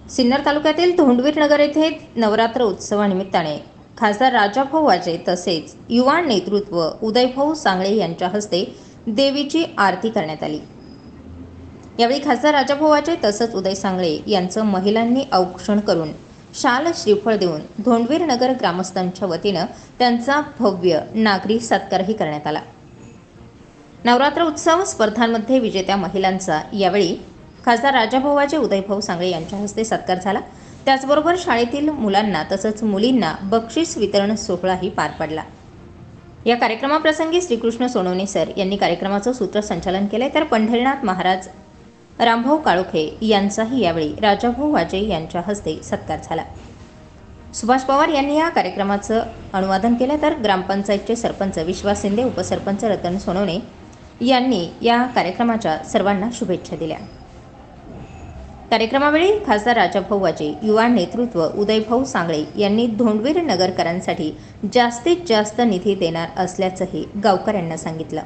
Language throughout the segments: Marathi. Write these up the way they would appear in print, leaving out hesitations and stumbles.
सिन्नर तालुक्यातील धोंडवीर नगर येथे नवरात्र उत्सवानिमित्ताने खासदार राजाभाऊ वाजे तसेच युवा नेतृत्व उदयभाऊ सांगळे यांच्या हस्ते देवीची आरती करण्यात आली। यावेळी खासदार राजाभाऊ वाजे तसंच उदय सांगळे यांचं महिलांनी औक्षण करून शाल श्रीफळ देऊन धोंडवीर नगर ग्रामस्थांच्या वतीनं त्यांचा भव्य नागरी सत्कारही करण्यात आला। नवरात्र उत्सव स्पर्धांमध्ये विजेत्या महिलांचा यावेळी खासदार राजाभाऊ वाजे उदयभाऊ सांगळे यांच्या हस्ते सत्कार झाला। त्याचबरोबर शाळेतील मुलांना तसंच मुलींना बक्षीस वितरण सोहळाही पार पडला। या कार्यक्रमाप्रसंगी श्रीकृष्ण सोनवणे सर यांनी कार्यक्रमाचं सूत्रसंचालन केले, तर पंढरीनाथ महाराज रामभाऊ काळोखे यांचाही यावेळी राजाभाऊ वाजे यांच्या हस्ते सत्कार झाला। सुभाष पवार यांनी या कार्यक्रमाचं अनुवादन केले, तर ग्रामपंचायतचे सरपंच विश्वास शिंदे, उपसरपंच रतन सोनवणे यांनी या कार्यक्रमाच्या सर्वांना शुभेच्छा दिल्या। कार्यक्रमावेळी खासदार राजाभाऊ वाजे, युवा नेतृत्व उदयभाऊ सांगळे यांनी धोंडवीर नगरकरांसाठी जास्तीत जास्त निधी देणार असल्याचंही गावकऱ्यांना सांगितलं।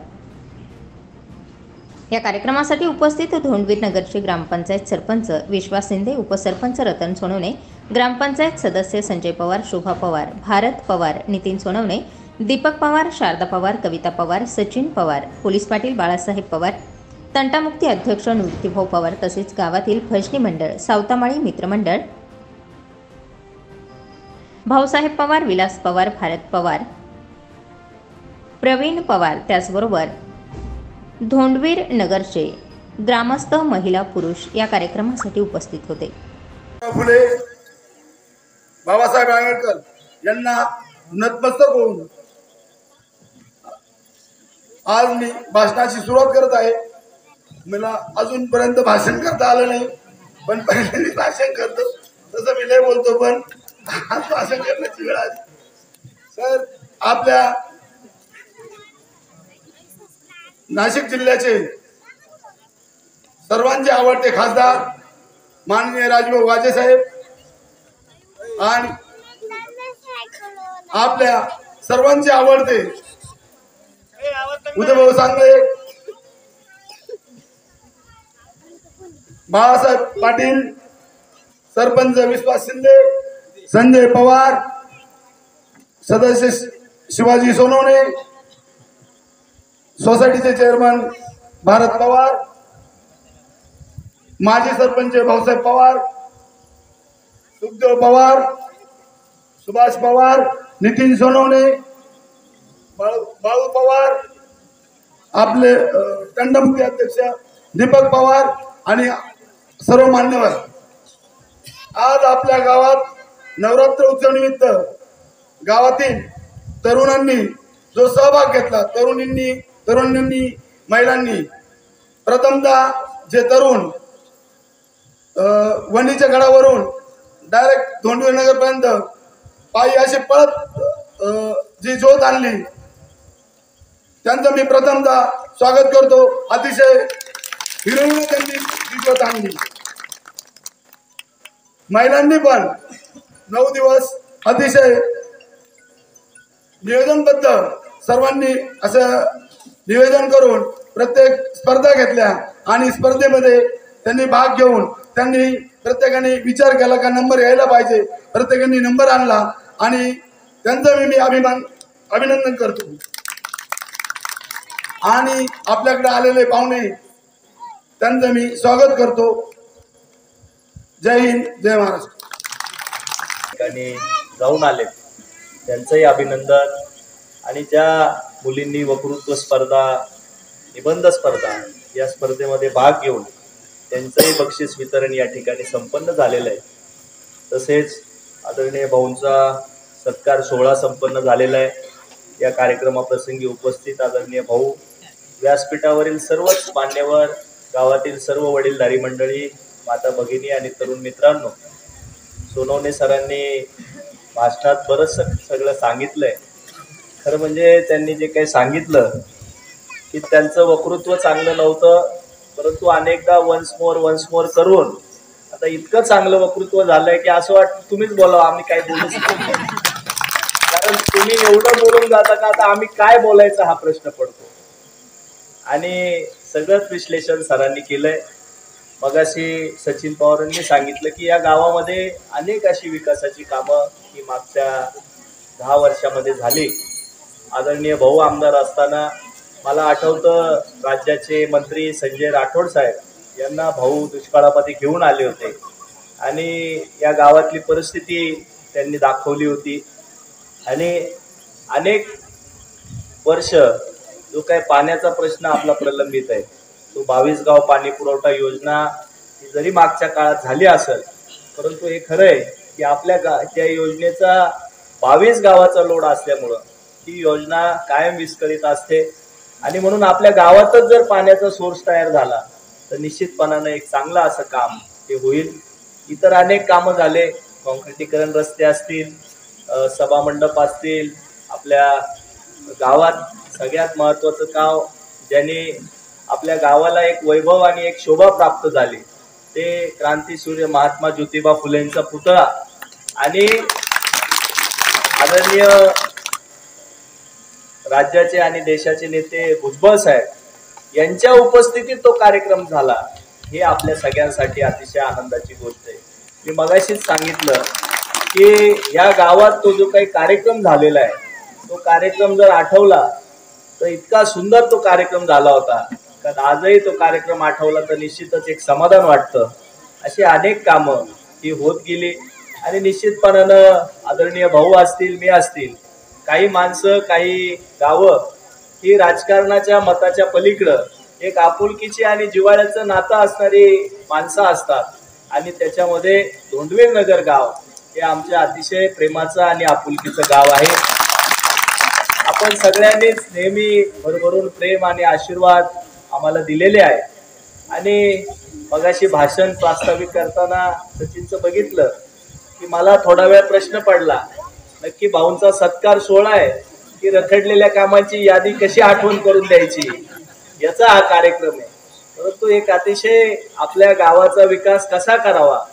या कार्यक्रमासाठी उपस्थित धोंडवीर नगरचे ग्रामपंचायत सरपंच विश्वास शिंदे, उपसरपंच रतन सोनवणे, ग्रामपंचायत सदस्य संजय पवार, शोभा पवार, भारत पवार, नितीन सोनवणे, दीपक पवार, शारदा पवार, कविता पवार, सचिन पवार, पोलीस पाटील बाळासाहेब पवार, तंटामुक्ती अध्यक्ष निवृत्तीभाऊ पवार तसेच गावातील भजनी मंडळ, सावतामाळी मित्रमंडळ, भाऊसाहेब पवार, विलास पवार, भारत पवार, प्रवीण पवार, त्याचबरोबर धोंडवीर नगरचे ग्रामस्थ, महिला, पुरुष या कार्यक्रमासाठी उपस्थित होते। फुले बाबासाहेब आंबेडकर यांना नतमस्तक होऊन आज मी भाषणाची सुरुवात करत आहे। मला अजूनपर्यंत भाषण करता आलं नाही, पण पहिले मी भाषण करतो तसं मी लय बोलतो, पण आज भाषण करण्याची वेळ आली। सर, आपल्या नाशिक जिल्ह्याचे सर्वांचे आवडते खासदार माननीय राजाभाऊ वाजे साहेब आणि आपल्या सर्वांचे आवडते उदयभाऊ सांगळे, बाळासाहेब पाटील, सरपंच विश्वास शिंदे, संजय पवार, सदस्य शिवाजी सोनवणे, सोसायटीचे चेअरमन भारत पवार, माजी सरपंच भाऊसाहेब पवार, सुखदेव पवार, सुभाष पवार, नितीन सोनवणे, बाळू पवार, आपले तंटामुक्ती अध्यक्ष दीपक पवार आणि सर्व मान्यवर, आज आपल्या गावात नवरात्र उत्सवानिमित्त गावातील तरुणांनी जो सहभाग घेतला, तरुणांनी महिलांनी, प्रथमतः जे तरुण वणीच्या गडावरून डायरेक्ट धोंडवीर नगर पर्यंत पायी असे पळत जी ज्योत आणली, त्यांचं मी प्रथमतः स्वागत करतो। अतिशय हिरवून त्यांनी जी ज्योत आणली। महिलांनी पण 9 दिवस अतिशय नियोजनबद्ध सर्वांनी असं निवेदन करून प्रत्येक स्पर्धा घेतल्या आणि स्पर्धेमध्ये त्यांनी भाग घेऊन त्यांनी प्रत्येकाने विचार केला का नंबर यायला पाहिजे, प्रत्येकाने नंबर आणला आणि त्यांचं मी अभिनंदन करतो। आणि आपल्याकडे आलेले पाहुणे त्यांचं मी स्वागत करतो। जय हिंद, जय महाराष्ट्र। जाऊन आले त्यांचंही अभिनंदन। आणि ज्या मुलींनी वक्तृत्व स्पर्धा, निबंध स्पर्धा या स्पर्धेमध्ये भाग घेऊन त्यांचंही बक्षीस वितरण या ठिकाणी संपन्न झालेलं आहे। तसेच आदरणीय भाऊंचा सत्कार सोहळा संपन्न झालेला आहे। या कार्यक्रमाप्रसंगी उपस्थित आदरणीय भाऊ, व्यासपीठावरील सर्वच मान्यवर, गावातील सर्व वडीलधारी मंडळी, माता भगिनी आणि तरुण मित्रांनो, सोनवणे सरांनी भाषणात बरंच सगळं सांगितलंय। खरं म्हणजे त्यांनी जे काही सांगितलं की त्यांचं वक्तृत्व चांगलं नव्हतं, परंतु अनेकदा वन्स मोर करून आता इतकं चांगलं वक्तृत्व झालंय की असं वाटतं तुम्हीच बोलावं, आम्ही काय बोलू शकतो। कारण तुम्ही एवढं बोलून जाता का आता आम्ही काय बोलायचं हा प्रश्न पडतो। आणि सगळंच विश्लेषण सरांनी केलंय। मगाशी सचिन पवारांनी सांगितलं की या गावामध्ये अनेक अशी विकासाची कामं ही मागच्या 10 वर्षामध्ये झाली. आदरणीय भाऊ आमदार असताना मला आठवतं राज्याचे मंत्री संजय राठोड साहेब यांना भाऊ दुष्काळामध्ये घेऊन आले होते आणि या गावातली परिस्थिती त्यांनी दाखवली होती. आणि अनेक वर्ष जो काही पाण्याचा प्रश्न आपला प्रलंबित आहे तो 22 गाव पाणी पुरवठा योजना ही जरी मागच्या काळात झाली असेल, परंतु हे खरं आहे की आपल्या त्या योजनेचा 22 गावाचा लोड असल्यामुळं ही योजना कायम विस्कळीत असते. आणि म्हणून आपल्या गावातच जर पाण्याचा सोर्स तयार झाला तर निश्चितपणानं एक चांगलं असं काम ते होईल. इतर अनेक कामं झाले, कॉन्क्रिटीकरण रस्ते असतील, सभामंडप असतील. आपल्या गावात सगळ्यात महत्त्वाचं काम ज्याने आपल्या गावाला एक वैभव आणि एक शोभा प्राप्त झाली ते क्रांतीसूर्य महात्मा ज्योतिबा फुलेंचा पुतळा आणि आदरणीय राज्याचे आणि देशाचे नेते भुजबळ साहेब यांच्या उपस्थितीत तो कार्यक्रम झाला. हे आपल्या सगळ्यांसाठी अतिशय आनंदाची गोष्ट आहे. मी मगाशीच सांगितलं की या गावात तो जो काही कार्यक्रम झालेला आहे तो कार्यक्रम जर आठवला तर इतका सुंदर तो कार्यक्रम झाला होता कारण आजही तो कार्यक्रम आठवला तर निश्चितच एक समाधान वाटतं. अशी अनेक कामं ही होत गेली आणि निश्चितपणानं आदरणीय भाऊ असतील, मी असतील, काही माणसं, काही गावं ही राजकारणाच्या मताच्या पलीकडं एक आपुलकीची आणि जिव्हाळ्याचं नातं असणारी माणसं असतात आणि त्याच्यामध्ये धोंडवे नगर गाव हे आमच्या अतिशय प्रेमाचं आणि आपुलकीचं गाव आहे. आपण सगळ्यांनीच नेहमी भरभरून प्रेम आणि आशीर्वाद आम्हाला दिलेले आहे. आणि मगाशी भाषण प्रास्ताविक करताना सचिनचं बघितलं की मला थोडा वेळ प्रश्न पडला, नक्की भाऊंचा सत्कार सोहळा आहे की रखडलेल्या कामाची यादी कशी आठवण करून द्यायची याचा हा कार्यक्रम आहे. परंतु एक अतिशय आपल्या गावाचा विकास कसा करावा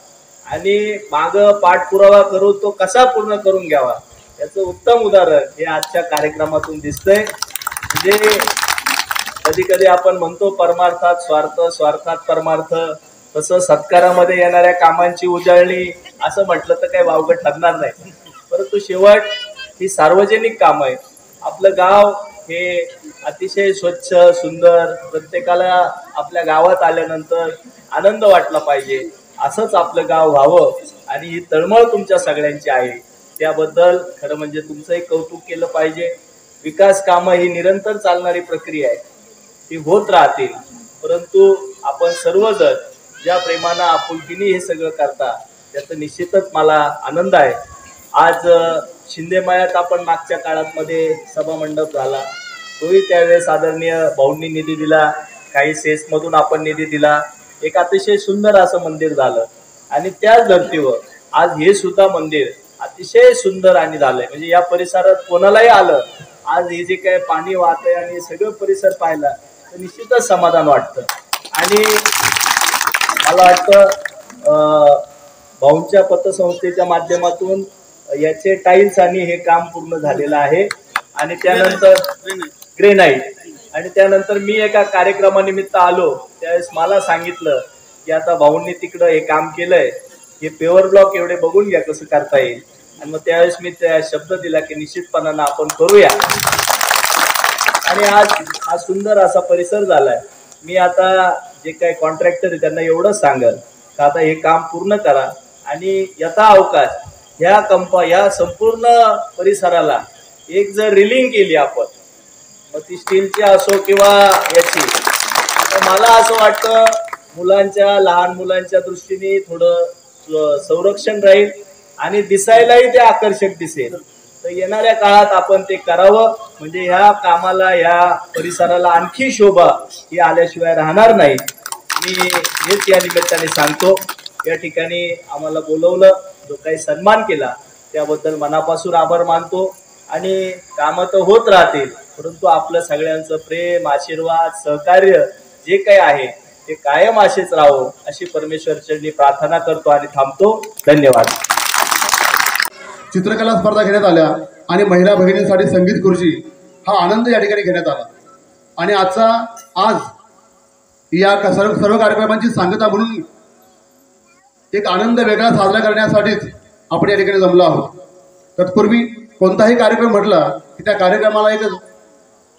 आणि माग पाठपुरावा करून तो कसा पूर्ण करून घ्यावा याचं उत्तम उदाहरण हे आजच्या कार्यक्रमातून दिसतंय. म्हणजे कधी कधी आपण म्हणतो परमार्थात स्वार्थ, स्वार्थात परमार्थ, तसं सत्कारामध्ये येणाऱ्या कामांची उजळणी असं म्हटलं तर काही वावगं ठरणार नाही. परंतु शेवट ही सार्वजनिक कामं आहेत. आपलं गाव हे अतिशय स्वच्छ, सुंदर, प्रत्येकाला आपल्या गावात आल्यानंतर आनंद वाटला पाहिजे असंच आपलं गाव व्हावं आणि ही तळमळ तुमच्या सगळ्यांची आहे. त्याबद्दल खरं म्हणजे तुमचंही कौतुक केलं पाहिजे. विकास कामं ही निरंतर चालणारी प्रक्रिया आहे, ती होत राहतील. परंतु आपण सर्वजण ज्या प्रेमानं आपुलकीने हे सगळं करता त्याचं निश्चितच मला आनंद आहे. आज शिंदेमळ्यात आपण मागच्या काळात मध्ये सभामंडप झाला, तोही त्यावेळेस आदरणीय भाऊंनी निधी दिला, काही सेसमधून आपण निधी दिला, एक अतिशय सुंदर असं मंदिर झालं. आणि त्याच धर्तीवर आज हे सुद्धा मंदिर अतिशय सुंदर आणि झालंय. म्हणजे या परिसरात कोणालाही आलं आज हे जे काय पाणी वाहतंय आणि सगळं परिसर पाहिला तर निश्चितच समाधान वाटतं. आणि मला वाटतं भाऊंच्या पतसंस्थेच्या माध्यमातून याचे टाईल्स आणि हे काम पूर्ण झालेलं आहे. आणि त्यानंतर ग्रेनाईट. आणि त्यानंतर मी एका कार्यक्रमानिमित्त आलो त्यावेळेस मला सांगितलं की आता भाऊंनी तिकडं हे काम केलंय, हे पेवर ब्लॉक एवढे बघून घ्या कसं करता येईल. आणि मग त्यावेळेस मी त्या शब्द दिला की निश्चितपणानं आपण करूया. आणि आज हा सुंदर असा परिसर झालाय. मी आता जे काही कॉन्ट्रॅक्टर आहे त्यांना एवढंच सांगेल का आता हे काम पूर्ण करा आणि यथा अवकाश ह्या संपूर्ण परिसराला एक जर रिलिंग केली आपण, मग ती स्टीलची असो किंवा याची, तर मला असं वाटतं मुलांच्या, लहान मुलांच्या दृष्टीने थोडं संरक्षण राहील आणि दिसायलाही ते आकर्षक दिसेल. तर येणाऱ्या काळात आपण ते करावं म्हणजे ह्या कामाला, ह्या परिसराला आणखी शोभा ही आल्याशिवाय राहणार नाही. मी हेच या निमित्ताने सांगतो. या ठिकाणी आम्हाला बोलवलं, जो काही सन्मान केला त्याबद्दल मनापासून आभार मानतो. आणि कामं तर होत राहतील, परंतु आपलं सगळ्यांचं प्रेम, आशीर्वाद, सहकार्य जे काही आहे ते कायम असेच राहो अशी परमेश्वर चरणी प्रार्थना करतो आणि थांबतो. धन्यवाद. चित्रकला स्पर्धा घेण्यात आल्या आणि महिला भगिनींसाठी संगीत खुर्ची हा आनंद या ठिकाणी घेण्यात आला. आणि आज या सर्व कार्यक्रमांची सांगता म्हणून एक आनंद वेगळा साजरा करण्यासाठीच आपण या ठिकाणी जमलो आहोत. तत्पूर्वी कोणताही कार्यक्रम म्हटला की त्या कार्यक्रमाला एक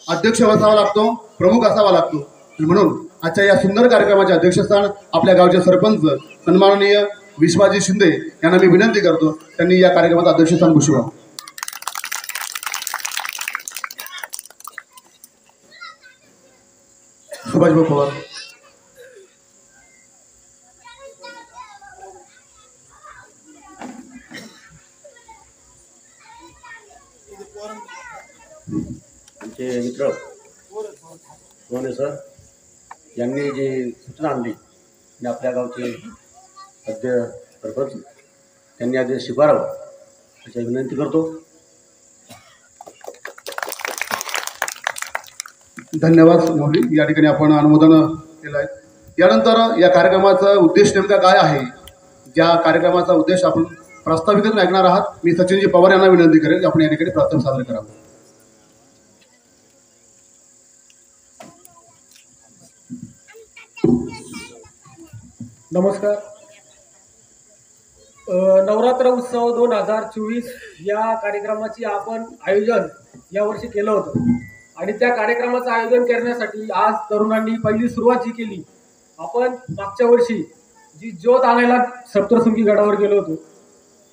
अध्यक्ष असावा लागतो, प्रमुख असावा लागतो. म्हणून आजच्या या सुंदर कार्यक्रमाचे अध्यक्षस्थान आपल्या गावचे सरपंच सन्माननीय विश्वाजी शिंदे यांना मी विनंती करतो, त्यांनी या कार्यक्रमाचं अध्यक्षस्थान भूषवावं. सुभाषभाऊ पवार. आमचे मित्र सोने सर यांनी जी सूचना आणली आणि आपल्या गावचे सरपंच त्यांनी आज स्वीकारावं अशी विनंती करतो. धन्यवाद मौली. या ठिकाणी आपण अनुमोदन केलं आहे. यानंतर या कार्यक्रमाचा उद्देश नेमका काय आहे, ज्या कार्यक्रमाचा उद्देश आपण प्रास्ताविक ऐकणार आहात. मी सचिनजी पवार यांना विनंती करेल आपण या ठिकाणी प्रास्ताविक सादर करावं. नमस्कार. नवरात्र उत्सव 2024 या कार्यक्रमाची आपण आयोजन यावर्षी केलं होतं आणि त्या कार्यक्रमाचं आयोजन करण्यासाठी आज तरुणांनी पहिली सुरुवात जी केली, आपण मागच्या वर्षी जी ज्योत आणायला सप्तशृंगी गडावर गेलो होतो,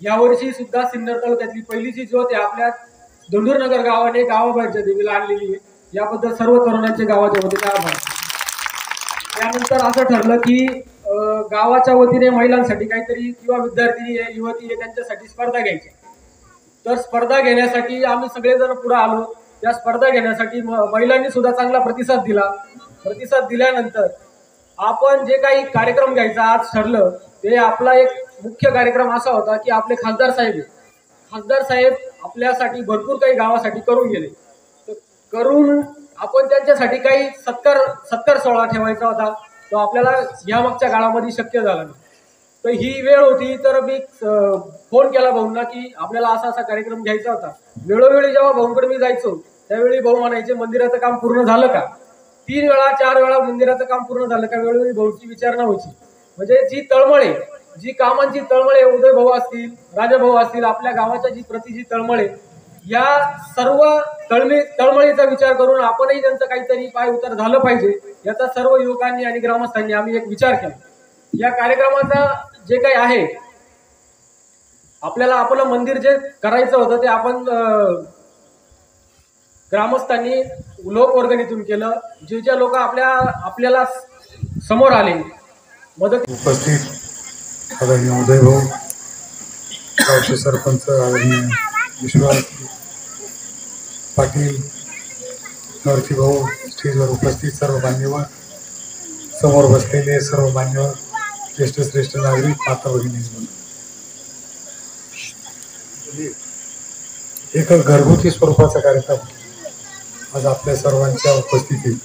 यावर्षी सुद्धा सिन्नर तालुक्यातली पहिली जी ज्योत आहे आपल्या धुंडूरनगर गावाने गावाबाहेरच्या देवीला आणलेली आहे. याबद्दल सर्व तरुणांचे गावाच्या वतीने आभार. त्यानंतर असं ठरलं की गावाच्या वतीने महिलांसाठी काहीतरी किंवा विद्यार्थिनी आहे, युवती आहे, त्यांच्यासाठी स्पर्धा घ्यायची. तर स्पर्धा घेण्यासाठी आम्ही सगळेजण पुढे आलो. त्या स्पर्धा घेण्यासाठी महिलांनी सुद्धा चांगला प्रतिसाद दिला. प्रतिसाद दिल्यानंतर आपण जे काही कार्यक्रम घ्यायचा आज ठरलं, ते आपला एक मुख्य कार्यक्रम असा होता की आपले खासदार साहेब आपल्यासाठी भरपूर काही गावासाठी करून गेले. तर करून आपण त्यांच्यासाठी काही सत्कार सोहळा ठेवायचा होता, तो आपल्याला या मागच्या काळामध्ये शक्य झाला नाही. तर ही वेळ होती, तर मी फोन केला भाऊंना की आपल्याला असा कार्यक्रम घ्यायचा होता. वेळोवेळी जेव्हा भाऊंकडे मी जायचो त्यावेळी भाऊ म्हणायचे मंदिराचं काम पूर्ण झालं का. 3 वेळा 4 वेळा मंदिराचं काम पूर्ण झालं का वेळोवेळी भाऊची विचारणा व्हायची. म्हणजे जी तळमळे, जी कामांची तळमळे, उदय भाऊ असतील, राजा भाऊ असतील, आपल्या गावाच्या जी तळमळे, या सर्व तळमळीचा विचार करून आपणही त्यांचं काहीतरी पाय उतार झालं पाहिजे याचा सर्व युवकांनी आणि ग्रामस्थांनी आम्ही एक विचार केला. या कार्यक्रमाचा जे काही आहे, आपल्याला आपलं मंदिर जे करायचं होतं ते आपण ग्रामस्थांनी लोकवर्गणीतून केलं. जे जे लोक आपल्याला समोर आले मदत. उपस्थित आदरणीय उदय भाऊ, गावचे सरपंच आदरणीय विश्वास पाटील, नरसी भाऊ, स्टेजवर उपस्थित सर्व मान्यवर, समोर बसलेले सर्व मान्यवर, श्रेष्ठ नागरिक, माता भगिनी, एक घरगुती स्वरूपाचा कार्यक्रम आज आपल्या सर्वांच्या उपस्थितीत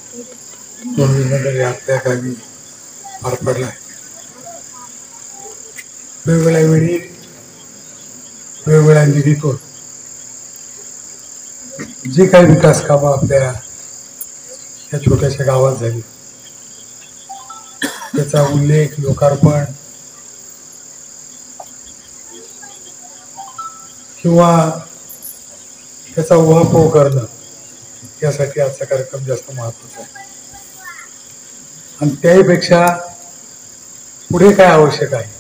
दोन आपल्या गावी पार पडला आहे. वेगवेगळ्या वेळी वेगवेगळ्या निधीतून जी काही विकास कामं आपल्या या छोट्याशा गावात झाली त्याचा उल्लेख, लोकार्पण किंवा त्याचा उहापोह करणं यासाठी आजचा कार्यक्रम जास्त महत्त्वाचा आहे. आणि त्याहीपेक्षा पुढे काय आवश्यक आहे,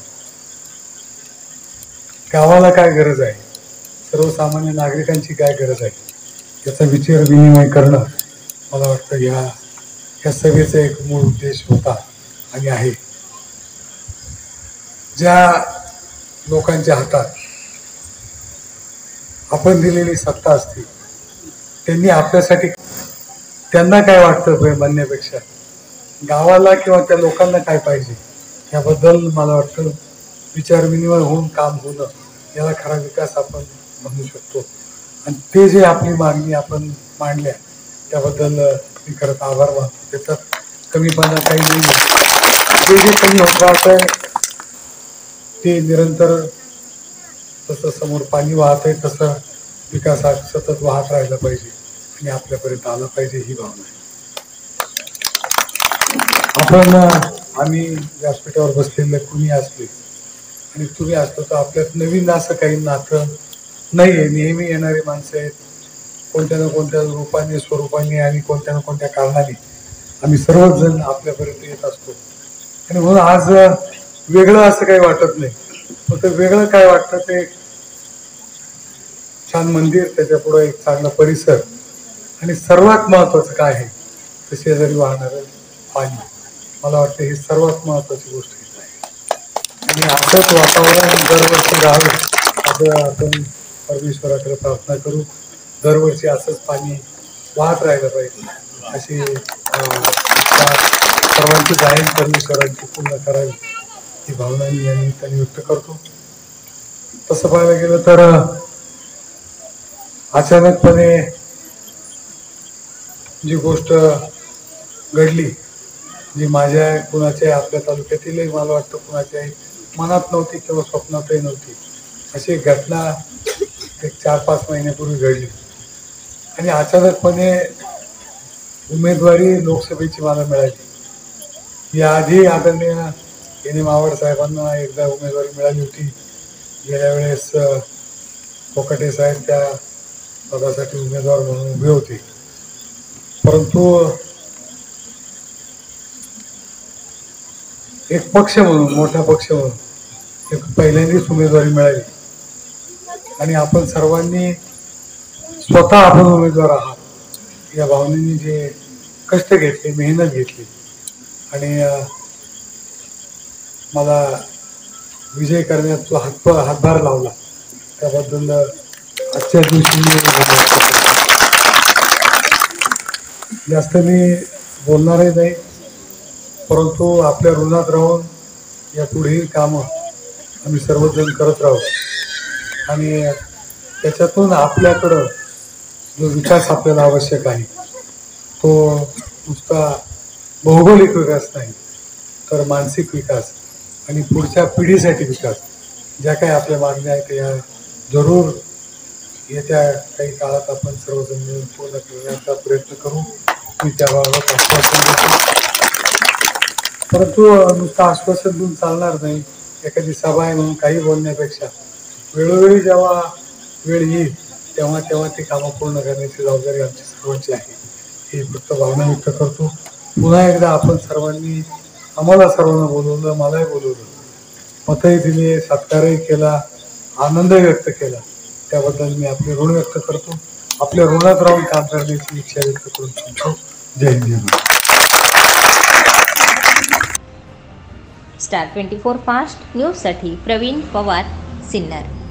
गावाला काय गरज आहे, सर्वसामान्य नागरिकांची काय गरज आहे याचा विचार विनिमय करणं मला वाटतं या सभेचा एक मूळ उद्देश होता आणि आहे. ज्या लोकांच्या हातात आपण दिलेली सत्ता असते त्यांनी आपल्यासाठी त्यांना काय वाटतं म्हणण्यापेक्षा गावाला किंवा त्या लोकांना काय पाहिजे याबद्दल मला वाटतं विचार विनिमय होऊन काम होणं याला खरा विकास आपण म्हणू शकतो. आणि ते जे आपली मागणी आपण मांडल्या त्याबद्दल मी खरंच आभार मानतो. त्याच्यात कमीपणा काही नाही. जे कमी होत राहतंय ते निरंतर तसं समोर पाणी वाहत आहे तसं विकास हा सतत वाहत राहिला पाहिजे आणि आपल्यापर्यंत आला पाहिजे ही भावना आहे. आपण आम्ही व्यासपीठावर बसलेले कुणी असले आणि तुम्ही असतो तर आपल्यात नवीन असं काही नातं नाही आहे. नेहमी येणारी माणसं आहेत, कोणत्या ना कोणत्या रूपाने स्वरूपाने आणि कोणत्या ना कोणत्या कारणाने आम्ही सर्वच जण आपल्यापर्यंत येत असतो. आणि म्हणून आज वेगळं असं काही वाटत नाही. फक्त वेगळं काय वाटतं ते छान मंदिर, त्याच्या पुढे एक चांगला परिसर आणि सर्वात महत्वाचं काय आहे तर शेजारी वाहणारं पाणी. मला वाटतं ही सर्वात महत्वाची गोष्ट आहे आणि असंच वातावरण दरवर्षी राहावे असं आपण परमेश्वराकडे प्रार्थना करू. दरवर्षी असंच पाणी वाहत राहायला पाहिजे अशी सर्वांची जाहीर परमेश्वरांची पूर्ण करावी ही भावना मी या निमित्ताने व्यक्त करतो. तसं पाहायला गेलं तर अचानकपणे जी गोष्ट घडली, जी माझ्या कुणाच्या आपल्या तालुक्यातीलही मला वाटतं कुणाच्या मनात नव्हती किंवा स्वप्नातही नव्हती, अशी एक घटना एक 4-5 महिन्यापूर्वी घडली. आणि अचानकपणे उमेदवारी लोकसभेची मला मिळाली. याआधी आदरणीय एन मावळ साहेबांना एकदा उमेदवारी मिळाली होती. गेल्या वेळेस कोकाटे साहेब त्या पदासाठी उमेदवार म्हणून उभे होते, परंतु एक पक्ष म्हणून, मोठा पक्ष म्हणून एक पहिल्यांदाच उमेदवारी मिळाली आणि आपण सर्वांनी स्वतः आपण उमेदवार आहात या भावनेने जे कष्ट घेतले, मेहनत घेतली आणि मला विजय करण्यात जो हातभार लावला त्याबद्दल आजच्या दिवशी जास्त मी बोलणारही नाही, परंतु आपल्या ऋणात राहून या पुढील कामं आम्ही सर्वजण करत राहू आणि त्याच्यातून आपल्याकडं जो विकास आपल्याला आवश्यक आहे तो नुसता भौगोलिक विकास नाही तर मानसिक विकास आणि पुढच्या पिढीसाठी विकास, ज्या काही आपल्या मागण्या आहेत या जरूर येत्या काही काळात आपण सर्वजण मिळून पूर्ण करण्याचा प्रयत्न करू. मी त्याबाबत आश्वासन देतो, परंतु नुसतं आश्वासन देऊन चालणार नाही. एखादी सभा आहे म्हणून काही बोलण्यापेक्षा वेळोवेळी जेव्हा वेळ येईल तेव्हा तेव्हा ती कामं पूर्ण करण्याची जबाबदारी आमची सर्वांची आहे ही फक्त भावना व्यक्त करतो. पुन्हा एकदा आपण सर्वांनी आम्हाला सर्वांना बोलवलं, मलाही बोलवलं, मतही दिले, सत्कारही केला, आनंदही व्यक्त केला, त्याबद्दल मी आपले ऋण व्यक्त करतो. आपल्या ऋणात राहून काम करण्याची इच्छा व्यक्त करून थांबतो. जय हिंद, जय महाराष्ट्र. स्टार 24 फास्ट न्यूजसाठी प्रवीण पवार, सिन्नर.